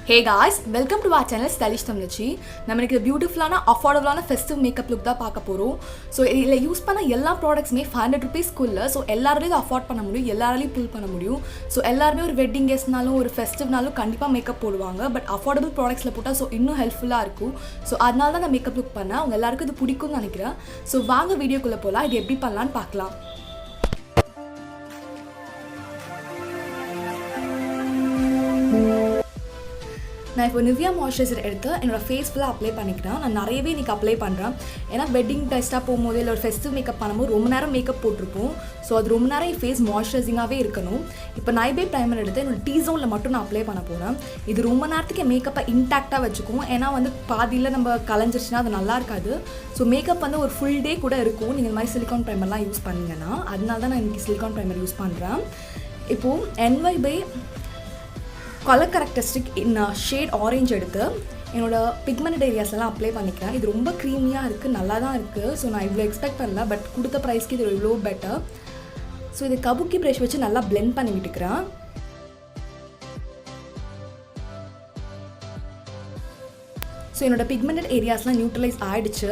Hey guys, welcome to our channel Stylish Tamizhachi. நம்ம இன்னைக்கு பியூட்டிஃபுல்லான அஃபோர்டபுளான ஃபெஸ்டிவ் மேக்கப் லுக் தான் பார்க்க போறோம். ஸோ இதில் யூஸ் பண்ண எல்லா ப்ராடக்ட்ஸுமே ₹500 ஸோ எல்லாராலையும் இதை அஃபோர்ட் பண்ண முடியும், எல்லாராலையும் புல் பண்ண முடியும். ஸோ எல்லாருமே ஒரு வெட்டிங் கெஸ்ட்னாலும் ஒரு ஃபெஸ்டிவ்னாலும் கண்டிப்பாக மேக்கப் போடுவாங்க. பட் அஃபோர்டபுள் ப்ராடக்ட்ஸில் போட்டால் ஸோ இன்னும் ஹெல்ப்ஃபுல்லாக இருக்கும். ஸோ அதனால தான் நான் மேக்கப் லுக் பண்ணேன். அவங்க எல்லாருக்கும் இது பிடிக்கும்னு நினைக்கிறேன். ஸோ வாங்க வீடியோக்குள்ளே போகலாம், இது எப்படி பண்ணலான்னு பார்க்கலாம். நான் இப்போ நிவியா மாய்ஸ்சரைசர் எடுத்து என்னோடய ஃபேஸ் ஃபுல்லாக அப்ளை பண்ணிக்கிறேன். நான் நிறையவே இன்றைக்கி அப்ளை பண்ணுறேன். ஏன்னா வெட்டிங் டெஸ்ட்டாக போகும்போது இல்லை ஒரு ஃபெஸ்டிவ் மேக்கப் பண்ணும்போது ரொம்ப நேரம் மேக்கப் போட்டிருப்போம். ஸோ அது ரொம்ப நேரம் என் ஃபேஸ் மாய்ஸ்சரைசிங்காகவே இருக்கணும். இப்போ Nybae ப்ரைமர் எடுத்து என்னோட டீ ஜோனில் மட்டும் நான் அப்ளை பண்ண போகிறேன். இது ரொம்ப நேரத்துக்கு என் மேக்கப்பை இன்டாக்டாக வச்சுக்கும். ஏன்னா பாதியில் நம்ம கலைஞ்சிருச்சுன்னா அது நல்லா இருக்காது. ஸோ மேக்கப் ஒரு ஃபுல் டே கூட இருக்கும் நீங்கள் இந்த மாதிரி சிலிகான் ப்ரைமர்லாம் யூஸ் பண்ணிங்கன்னா. அதனால தான் நான் இன்றைக்கி சிலிகான் ப்ரைமர் யூஸ் பண்ணுறேன். இப்போது Nybae கலர் கரெக்டரிஸ்டிக் ஷேட் ஆரஞ்சு எடுத்து என்னோடய பிக்மெண்ட் ஏரியாஸ்லாம் அப்ளை பண்ணிக்கிறேன். இது ரொம்ப க்ரீமியாக இருக்குது, நல்லா தான் இருக்குது. ஸோ நான் இவ்வளோ எக்ஸ்பெக்ட் பண்ணல, பட் கொடுத்த ப்ரைஸ்க்கு இது இவ்வளோ பெட்டர். ஸோ இது கபுக்கி ப்ரஷ் வச்சு நல்லா பிளெண்ட் பண்ணி விட்டுக்கிறேன். ஸோ என்னோடய பிக்மெண்டட் ஏரியாஸ்லாம் நியூட்ரலைஸ் ஆகிடுச்சு.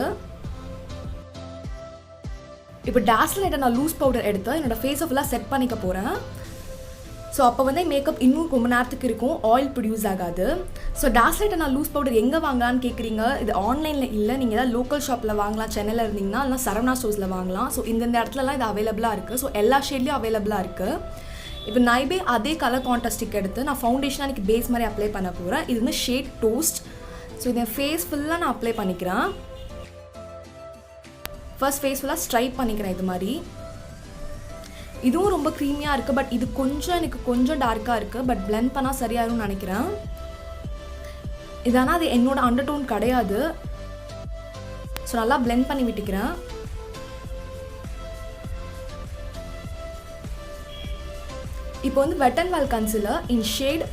இப்போ டாஸ்லில் நான் லூஸ் பவுடர் எடுத்து என்னோடய ஃபேஸை ஃபுல்லாக செட் பண்ணிக்க போகிறேன். ஸோ அப்போ மேக்கப் இன்னும் ரொம்ப நேரத்துக்கு இருக்கும், ஆயில் ப்ரொடியூஸ் ஆகாது. ஸோ டாஸ்லைட்டை நான் லூஸ் பவுடர் எங்கே வாங்கலான்னு கேட்குறீங்க. இது ஆன்லைனில் இல்லை, நீங்கள் ஏதாவது லோக்கல் ஷாப்பில் வாங்கலாம். சென்னையில் இருந்தீங்கன்னா இல்லை சரவணா ஸ்டோர்ஸில் வாங்கலாம். ஸோ இந்த இடத்துலலாம் இது அவைலபிளாக இருக்குது. ஸோ எல்லா ஷேட்லேயும் அவைலபிளாக இருக்குது. இப்போ Nybae அதே கலர் கான்ட்ராஸ்டிக் எடுத்து நான் ஃபவுண்டேஷனாக எனக்கு பேஸ் மாதிரி அப்ளை பண்ண போகிறேன். இது ஷேட் டோஸ்ட். ஸோ இதை ஃபேஸ் ஃபுல்லாக நான் அப்ளை பண்ணிக்கிறேன். ஃபர்ஸ்ட் ஃபேஸ் ஃபுல்லாக ஸ்ட்ரைப் பண்ணிக்கிறேன். இது மாதிரி இதுவும் ரொம்ப க்ரீமியாக இருக்குது. பட் இது எனக்கு கொஞ்சம் டார்க்காக இருக்குது. பட் பிளெண்ட் பண்ணால் சரியாகும்னு நினைக்கிறேன். ஆனால் அது என்னோட அண்டர்டோன் கிடையாது. ஸோ நல்லா பிளெண்ட் பண்ணி விட்டுக்கிறேன். இப்போ wet and wild concealer in shade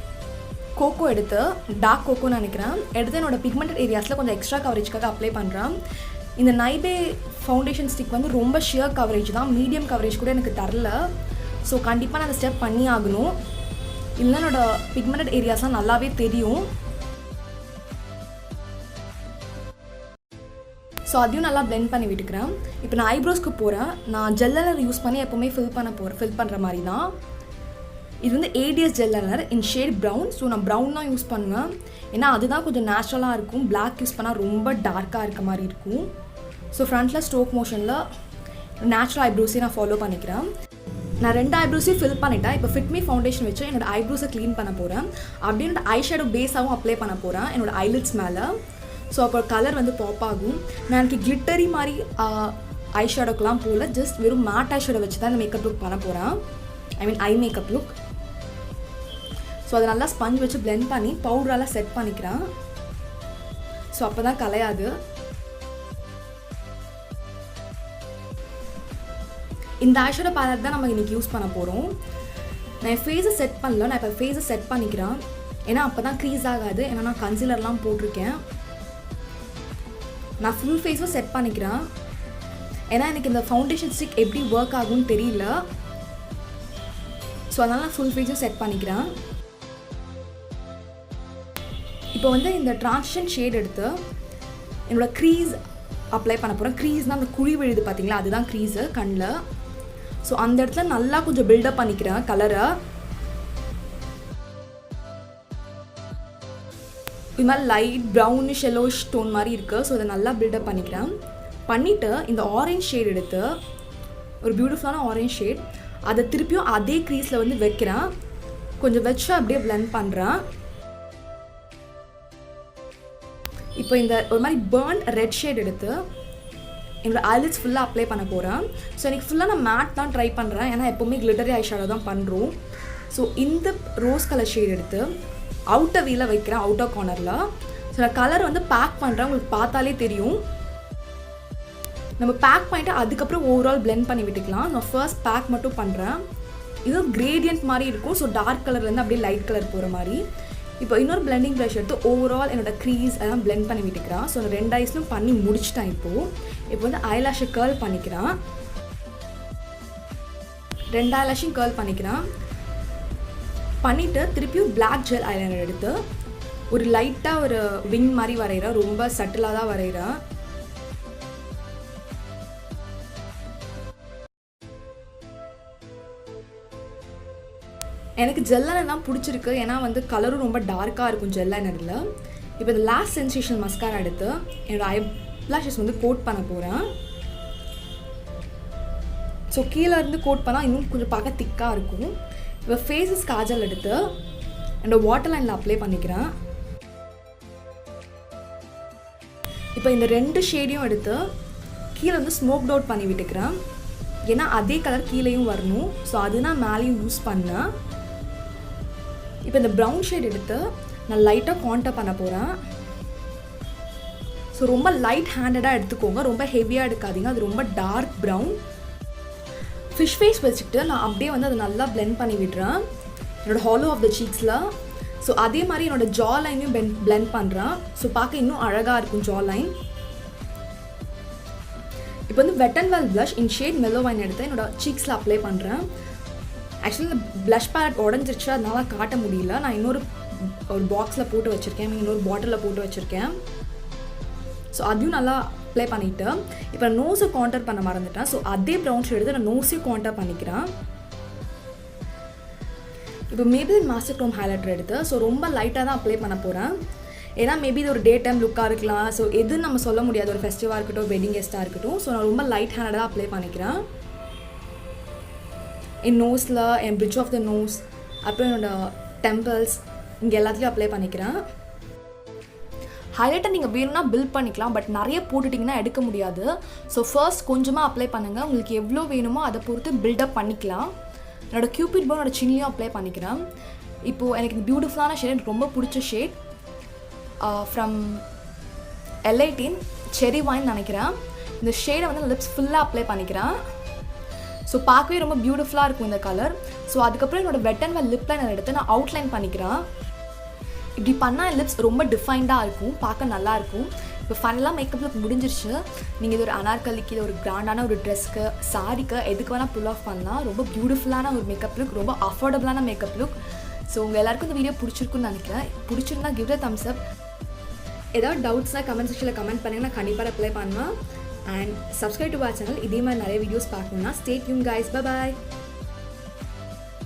cocoa எடுத்து டார்க் கோகோன்னு நினைக்கிறேன் எடுத்து என்னோட பிக்மெண்டட் ஏரியாஸில் கொஞ்சம் எக்ஸ்ட்ரா கவரேஜ்க்காக அப்ளை பண்ணுறேன். இந்த Nybae ஃபவுண்டேஷன் ஸ்டிக் ரொம்ப ஷியர் கவரேஜ் தான், மீடியம் கவரேஜ் கூட எனக்கு தரல. ஸோ கண்டிப்பாக நான் அந்த ஸ்டெப் பண்ணி ஆகணும், இல்லை என்னோடய பிக்மெண்டட் ஏரியாஸ்லாம் நல்லாவே தெரியும். ஸோ அதையும் நல்லா பிளெண்ட் பண்ணி விட்டுக்கிறேன். இப்போ நான் ஐப்ரோஸ்க்கு போகிறேன். நான் ஜெல்லனர் யூஸ் பண்ணி எப்போவுமே ஃபில் பண்ணுற மாதிரி தான். இது ADS gel liner in shade brown. So நான் ப்ரௌன் தான் யூஸ் பண்ணுவேன், ஏன்னா அதுதான் கொஞ்சம் நேச்சுரலாக இருக்கும். பிளாக் யூஸ் பண்ணால் ரொம்ப டார்க்காக இருக்க மாதிரி இருக்கும். ஸோ ஃப்ரண்ட்டில் ஸ்ட்ரோக் மோஷனில் நேச்சுரல் ஐப்ரோஸையும் நான் ஃபாலோ பண்ணிக்கிறேன். நான் 2 ஐப்ரோஸையும் ஃபில் பண்ணிட்டேன். இப்போ ஃபிட்மி ஃபவுண்டேஷன் வச்சு என்னோடய ஐப்ரோஸை க்ளீன் பண்ண போகிறேன். அப்படியே என்னோட ஐஷேடோ பேஸாகவும் அப்ளை பண்ண போகிறேன் என்னோடய ஐலிட்ஸ் மேலே. ஸோ அப்போ கலர் பாப் ஆகும். நான் எனக்கு கிளிட்டரி மாதிரி ஐஷேடோக்கெலாம் போல் ஜஸ்ட் வெறும் மேட் ஐஷேடோ வச்சு தான் இந்த மேக்கப் லுக் பண்ண போகிறேன். Eye makeup look. ஸோ அதை நல்லா ஸ்பஞ்ச் வச்சு பிளெண்ட் பண்ணி பவுடரெல்லாம் செட் பண்ணிக்கிறேன். ஸோ அப்போ தான் கலையாது. இந்த ஐஷேடோ பேலட் தான் நம்ம இன்றைக்கி யூஸ் பண்ண போகிறோம். நான் என் ஃபேஸை செட் பண்ணல, நான் இப்போ ஃபேஸை செட் பண்ணிக்கிறேன். ஏன்னா அப்போ தான் க்ரீஸ் ஆகாது. ஏன்னா நான் கன்சீலர்லாம் போட்டிருக்கேன். நான் ஃபுல் ஃபேஸும் செட் பண்ணிக்கிறேன். ஏன்னா எனக்கு இந்த ஃபவுண்டேஷன் ஸ்டிக் எப்படி ஒர்க் ஆகும்னு தெரியல. ஸோ அதனால் நான் ஃபுல் ஃபேஸும் செட் பண்ணிக்கிறேன். இப்போ இந்த ட்ரான்சிஷன் ஷேட் எடுத்து என்னோடய க்ரீஸ் அப்ளை பண்ண போகிறேன். க்ரீஸ்னால் அந்த குழி விழுது பார்த்தீங்களா, அதுதான் க்ரீஸு கண்ணில். ஸோ அந்த இடத்துல நல்லா கொஞ்சம் பில்டப் பண்ணிக்கிறேன் கலரை. இது மாதிரி லைட் ப்ரௌனிஷ் எல்லோஷ் டோன் மாதிரி இருக்குது. ஸோ அதை நல்லா பில்டப் பண்ணிக்கிறேன். பண்ணிவிட்டு இந்த ஆரஞ்ச் ஷேட் எடுத்து ஒரு பியூட்டிஃபுல்லான ஆரஞ்ச் ஷேட் அதை திருப்பியும் அதே க்ரீஸில் வைக்கிறேன். கொஞ்சம் வச்சு அப்படியே பிளெண்ட் பண்ணுறேன். இப்போ இந்த ஒரு மாதிரி பர்ன்ட் ரெட் ஷேட் எடுத்து என்னோடய ஐலிட்ஸ் ஃபுல்லாக அப்ளை பண்ண போகிறேன். ஸோ எனக்கு ஃபுல்லாக நான் மேட் தான் ட்ரை பண்ணுறேன், ஏன்னா எப்போவுமே கிளிட்டரி ஐஷேடோ தான் பண்ணுறோம். ஸோ இந்த ரோஸ் கலர் ஷேட் எடுத்து அவுட்டர் வீல வைக்கிறேன், அவுட்டர் கார்னரில். ஸோ நான் கலர் பேக் பண்ணுறேன், உங்களுக்கு பார்த்தாலே தெரியும். நம்ம பேக் பண்ணிவிட்டு அதுக்கப்புறம் ஓவரால் பிளெண்ட் பண்ணி விட்டுக்கலாம். நான் ஃபர்ஸ்ட் பேக் மட்டும் பண்ணுறேன். இது கிரேடியன்ட் மாதிரி இருக்கும். ஸோ டார்க் கலர்லேருந்து அப்படியே லைட் கலர் போகிற மாதிரி. இப்போ இன்னொரு பிளெண்டிங் ப்ரஷ் எடுத்து ஓவரால் என்னோடய க்ரீஸ் அதெல்லாம் பிளெண்ட் பண்ணி விட்டுக்கிறேன். ஸோ நான் 2 ஐஸ்லும் பண்ணி முடிச்சிட்டேன். இப்போ ஐலாஷை கேர்ள் பண்ணிக்கிறேன். 2 ஐலாஷையும் கேர்ள் பண்ணிக்கிறேன். பண்ணிவிட்டு திருப்பியும் பிளாக் ஜெல் ஐலைனர் எடுத்து ஒரு லைட்டாக ஒரு விங் மாதிரி வரைகிறேன், ரொம்ப சட்டிலாக தான் வரைகிறேன். எனக்கு ஜெல்லைனர் தான் பிடிச்சிருக்கு, ஏன்னா வந்து கலரும் ரொம்ப டார்க்காக இருக்கும் ஜெல்லைனரில். இப்போ இந்த லாஷ் சென்சேஷனல் மஸ்காரா எடுத்து என்னோடய ஐ ப்ளஷஸ் வந்து கோட் பண்ண போகிறேன். ஸோ கீழே இருந்து கோட் பண்ணால் இன்னும் கொஞ்சம் பார்க்க திக்காக இருக்கும். இப்போ ஃபேஸஸ் காஜல் எடுத்து என்னோடய வாட்டர் லைனில் அப்ளை பண்ணிக்கிறேன். இப்போ இந்த 2 ஷேடையும் எடுத்து கீழே வந்து ஸ்மோக் அவுட் பண்ணி விட்டுக்கிறேன், ஏன்னா அதே கலர் கீழேயும் வரணும். ஸோ அது நான் மேலேயும் யூஸ் பண்ணேன். இப்போ இந்த ப்ரௌன் ஷேட் எடுத்து நான் லைட்டாக கான்டர் பண்ண போகிறேன். ஸோ ரொம்ப லைட் ஹேண்டடாக எடுத்துக்கோங்க, ரொம்ப ஹெவியாக எடுக்காதீங்க, அது ரொம்ப டார்க் ப்ரௌன். ஃபிஷ் ஃபேஸ் வச்சுக்கிட்டு நான் அப்படியே வந்து அதை நல்லா பிளெண்ட் பண்ணி விடுறேன் என்னோடய ஹாலோ ஆஃப் த சீக்ஸில். ஸோ அதே மாதிரி என்னோடய ஜா லைனையும் பிளெண்ட் பண்ணுறேன். ஸோ பார்க்க இன்னும் அழகாக இருக்கும் ஜா லைன். இப்போ வந்து wet and wild blush in shade mellow wine எடுத்து என்னோடய சீக்ஸில் அப்ளை பண்ணுறேன். ஆக்சுவலி இந்த ப்ளஷ் பேலட் உடஞ்சிருச்சு, அதனால காட்ட முடியல. நான் இன்னொரு பாக்ஸில் போட்டு வச்சுருக்கேன், இன்னொரு பாட்டிலில் போட்டு வச்சுருக்கேன். ஸோ அதையும் நல்லா அப்ளை பண்ணிவிட்டு இப்போ நான் நோஸை கான்டர் பண்ண மறந்துட்டேன். ஸோ அதே ப்ரௌன் ஷேட் எடுத்து நான் நோஸையும் கான்டர் பண்ணிக்கிறேன். இப்போ Maybelline மாஸ்டர் க்ரோம் ஹைலைட்டர் எடுத்து ஸோ ரொம்ப லைட்டாக தான் அப்ளை பண்ண போகிறேன், ஏன்னா மேபி இது ஒரு டே டைம் லுக்காக இருக்கலாம். ஸோ எதுன்னு நம்ம சொல்ல முடியாது, ஒரு ஃபெஸ்டிவாக இருக்கட்டும், வெட்டிங் கெஸ்ட்டாக இருக்கட்டும். ஸோ நான் ரொம்ப லைட் ஹேண்டடாக அப்ளை பண்ணிக்கிறேன். என் நோஸில், என் பிரிட்ஜ் ஆஃப் த நோஸ், அப்புறம் என்னோடய டெம்பிள்ஸ், இங்கே எல்லாத்துலேயும் அப்ளை பண்ணிக்கிறேன். ஹைலைட்டர் நீங்கள் வேணும்னா பில்ட் பண்ணிக்கலாம், பட் நிறைய போட்டுட்டிங்கன்னா எடுக்க முடியாது. ஸோ ஃபர்ஸ்ட் கொஞ்சமாக அப்ளை பண்ணுங்கள், உங்களுக்கு எவ்வளோ வேணுமோ அதை பொறுத்து பில்டப் பண்ணிக்கலாம். என்னோடய கியூபிட் போ என்னோடய சின்லையும் அப்ளை பண்ணிக்கிறேன். இப்போது எனக்கு இந்த பியூட்டிஃபுல்லான ஷேட், எனக்கு ரொம்ப பிடிச்ச ஷேட் ஃப்ரம் Elle செரி வைன் நினைக்கிறேன். இந்த ஷேடை வந்து லிப்ஸ் ஃபுல்லாக அப்ளை பண்ணிக்கிறேன். ஸோ பார்க்கவே ரொம்ப பியூட்டிஃபுல்லாக இருக்கும் இந்த கலர். ஸோ அதுக்கப்புறம் என்னோடய வெட் அண்ட் வெல் லிப் லைனர் எடுத்து நான் அவுட்லைன் பண்ணிக்கிறேன். இப்படி பண்ணால் என் லிப்ஸ் ரொம்ப டிஃபைன்டாக இருக்கும், பார்க்க நல்லாயிருக்கும். இப்போ ஃபைனலாக மேக்கப் லுக் முடிஞ்சிருச்சு. நீங்கள் இது ஒரு அனார்கலிக்கு, இது ஒரு கிராண்டான ஒரு ட்ரெஸ்க்கு, சாரிக்கு, எதுக்கு வேணால் புல் ஆஃப் பண்ணலாம். ரொம்ப பியூட்டிஃபுல்லான ஒரு மேக்கப் லுக், ரொம்ப அஃபோர்டபுளான மேக்கப் லுக். ஸோ உங்கள் எல்லாருக்கும் இந்த வீடியோ பிடிச்சிருக்குன்னு நினைக்கிறேன். பிடிச்சிருந்தா கிவ் த தம்ஸ் அப். ஏதாவது டவுட்ஸ்னால் கமெண்ட் செக்ஷனில் கமெண்ட் பண்ணிங்கன்னா கண்டிப்பாக ரிப்ளை பண்ணுவேன். And subscribe to our channel. இதே மாதிரி நிறைய வீடியோஸ் பார்க்கணுன்னா ஸ்டே டியூன் கைஸ். பை பாய்.